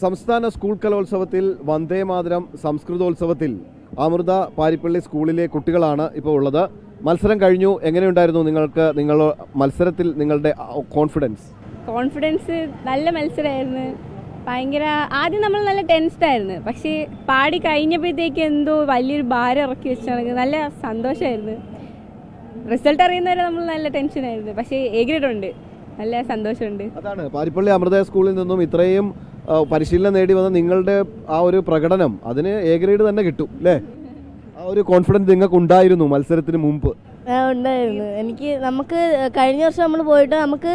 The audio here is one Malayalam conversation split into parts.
സംസ്ഥാന സ്കൂൾ കലോത്സവത്തിൽ വന്ദേമാതരം സംസ്കൃതോത്സവത്തിൽ അമൃത പാരിപ്പള്ളി സ്കൂളിലെ കുട്ടികളാണ് ഇപ്പോൾ ഉള്ളത്. മത്സരം കഴിഞ്ഞു. എങ്ങനെയുണ്ടായിരുന്നു നിങ്ങളുടെ മത്സരത്തിൽ നിങ്ങളുടെ കോൺഫിഡൻസ്? നല്ല മത്സരമായിരുന്നു. ഭയങ്കര ആദ്യം നമ്മൾ നല്ല ടെൻസ്ഡ് ആയിരുന്നു, പക്ഷേ പാടി കഴിഞ്ഞപ്പോഴത്തേക്ക് എന്തോ വലിയൊരു ഭാരം ഇറക്കി വെച്ചാണെങ്കിൽ നല്ല സന്തോഷമായിരുന്നു. റിസൾട്ട് അറിയുന്നവരെ നമ്മൾ നല്ല ടെൻഷനായിരുന്നു, പക്ഷേ എ ഗ്രേഡ് ഉണ്ട്, നല്ല സന്തോഷമുണ്ട്. അതാണ് പാരിപ്പള്ളി അമൃത സ്കൂളിൽ നിന്നും ഇത്രയും പരിശീലനം നേടി വന്ന നിങ്ങളുടെ ആ ഒരു പ്രകടനം, അതിന് എ ഗ്രേഡ് തന്നെ കിട്ടും അല്ലേ? ആ ഒരു കോൺഫിഡൻസ് നിങ്ങൾക്ക് ഉണ്ടായിരുന്നു മത്സരത്തിന് മുമ്പ്? ഉണ്ടായിരുന്നു. നമുക്ക് കഴിഞ്ഞ വർഷം നമ്മൾ പോയിട്ട് നമുക്ക്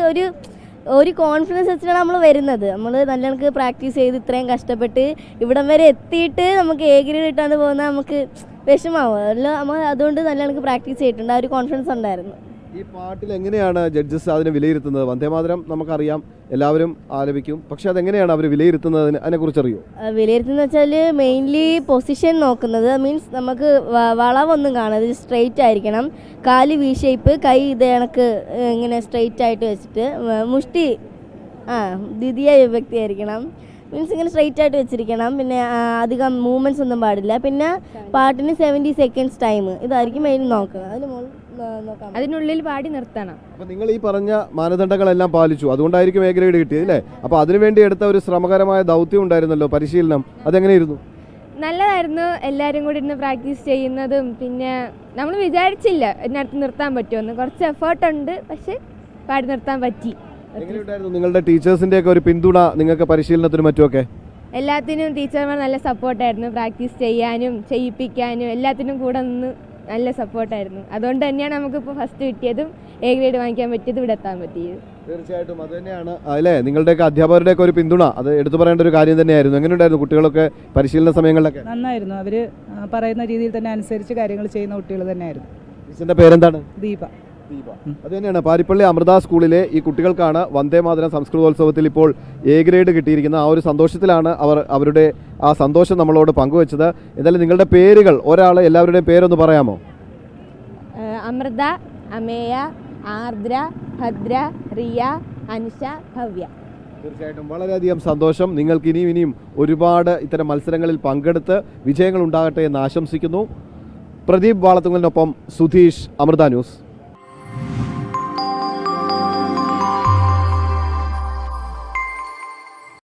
ഒരു കോൺഫിഡൻസ് വെച്ചിട്ടാണ് നമ്മൾ വരുന്നത്. നമ്മൾ നല്ല കണക്ക് പ്രാക്ടീസ് ചെയ്ത് ഇത്രയും കഷ്ടപ്പെട്ട് ഇവിടം വരെ എത്തിയിട്ട് നമുക്ക് എ ഗ്രേഡ് കിട്ടാണ്ട് പോകുന്നത് നമുക്ക് വിഷമാവും. നമ്മൾ അതുകൊണ്ട് നല്ല കണക്ക് പ്രാക്ടീസ് ചെയ്തിട്ടുണ്ട്. ആ ഒരു കോൺഫിഡൻസ് ഉണ്ടായിരുന്നു. ഈ പാട്ടിൽ എങ്ങനെയാണ് ജഡ്ജസ് അതിനെ വിലയിരുത്തുന്നത്? വന്ദേമാതരം നമുക്കറിയാം, എല്ലാവരും ആലപിക്കും, പക്ഷെ അതെങ്ങനെയാണ് അവർ വിലയിരുത്തുന്നതിന് അതിനെക്കുറിച്ച് അറിയോ? വിലയിരുത്തുന്നത് വെച്ചാൽ മെയിൻലി പൊസിഷൻ നോക്കുന്നത്. മീൻസ് നമുക്ക് വളവൊന്നും കാണരുത്, സ്ട്രെയിറ്റ് ആയിരിക്കണം. കാല് വി ഷേപ്പ്, കൈ ഇത് കണക്ക് ഇങ്ങനെ സ്ട്രെയിറ്റ് ആയിട്ട് വെച്ചിട്ട്, മുഷ്ടി ദ്വിതീയ വിഭക്തി ആയിരിക്കണം. മീൻസ് ഇങ്ങനെ സ്ട്രെയിറ്റ് ആയിട്ട് വെച്ചിരിക്കണം. പിന്നെ അധികം മൂവ്മെൻറ്റ്സ് ഒന്നും പാടില്ല. പിന്നെ പാട്ടിന് 70 സെക്കൻഡ്സ് ടൈം, ഇതായിരിക്കും മെയിൻ നോക്കുന്നത്. അതിനുള്ളിൽ പാടി നിർത്തണം. അപ്പോൾ നിങ്ങൾ ഈ പറഞ്ഞ മാനദണ്ഡങ്ങളെല്ലാം പാലിച്ചു, അതുകൊണ്ടായിരിക്കും എ ഗ്രേഡ് കിട്ടിയത് അല്ലേ? അപ്പോൾ അതിനുവേണ്ടി എടുത്ത ഒരു ശ്രമകരമായ ദൗത്യം ഉണ്ടായിരുന്നല്ലോ, പരിശീലനം. അതെങ്ങനെയായിരുന്നു? നല്ലതായിരുന്നു. എല്ലാവരും കൂടി ഇരുന്ന് പ്രാക്ടീസ് ചെയ്യുന്നതും, പിന്നെ നമ്മൾ വിചാരിച്ചില്ല ഇതിനകത്ത് നിർത്താൻ പറ്റുമെന്ന്. കുറച്ച് എഫേർട്ടുണ്ട്, പക്ഷെ പാടി നിർത്താൻ പറ്റി. എങ്ങനെയുണ്ടായിരുന്നു നിങ്ങളുടെ ടീച്ചേഴ്സിന്റെ ഒക്കെ ഒരു പിന്തുണ നിങ്ങൾക്ക് പരിശീലനത്തിനും മറ്റുമൊക്കെ? എല്ലാത്തിനും ടീച്ചർമാർ നല്ല സപ്പോർട്ടായിരുന്നു. പ്രാക്ടീസ് ചെയ്യാനും ചെയ്യിപ്പിക്കാനും എല്ലാത്തിനും കൂടെ നിന്ന് നല്ല സപ്പോർട്ടായിരുന്നു. അതുകൊണ്ട് തന്നെയാണ് നമുക്കിപ്പോൾ ഫസ്റ്റ് കിട്ടിയതും എ ഗ്രേഡ് വാങ്ങിക്കാൻ പറ്റിയതും ഇവിടെ എത്താൻ പറ്റിയത്. തീർച്ചയായിട്ടും അത് തന്നെയാണ് അല്ലേ, നിങ്ങളുടെയൊക്കെ അധ്യാപകരുടെയൊക്കെ ഒരു പിന്തുണ അത് എടുത്തു പറയേണ്ട ഒരു കാര്യം തന്നെയായിരുന്നു. എങ്ങനെയുണ്ടായിരുന്നു കുട്ടികളൊക്കെ പരിശീലന സമയങ്ങളിലൊക്കെ? നന്നായിരുന്നു. അവർ പറയുന്ന രീതിയിൽ തന്നെ അനുസരിച്ച് കാര്യങ്ങൾ ചെയ്യുന്ന കുട്ടികൾ തന്നെയായിരുന്നു. ടീച്ചറിന്റെ പേരെന്താണ്? ദീപ. അത് തന്നെയാണ് പാരിപ്പള്ളി അമൃത സ്കൂളിലെ ഈ കുട്ടികൾക്കാണ് വന്ദേമാതരം സംസ്കൃതോത്സവത്തിൽ ഇപ്പോൾ എ ഗ്രേഡ് കിട്ടിയിരിക്കുന്നത്. ആ ഒരു സന്തോഷത്തിലാണ് അവരുടെ ആ സന്തോഷം നമ്മളോട് പങ്കുവെച്ചത്. എന്തായാലും നിങ്ങളുടെ പേരുകൾ എല്ലാവരുടെയും പേരൊന്ന് പറയാമോ? അമൃത, അമേയ, ആർദ്ര, ഭദ്ര, റിയ, അനുഷ, ഭവ്യ. തീർച്ചയായിട്ടും വളരെയധികം സന്തോഷം. നിങ്ങൾക്ക് ഇനിയും ഒരുപാട് ഇത്തരം മത്സരങ്ങളിൽ പങ്കെടുത്ത് വിജയങ്ങൾ ഉണ്ടാകട്ടെ എന്ന് ആശംസിക്കുന്നു. പ്രദീപ് വാളത്തുങ്കലിനൊപ്പം സുധീഷ്, അമൃത ന്യൂസ്.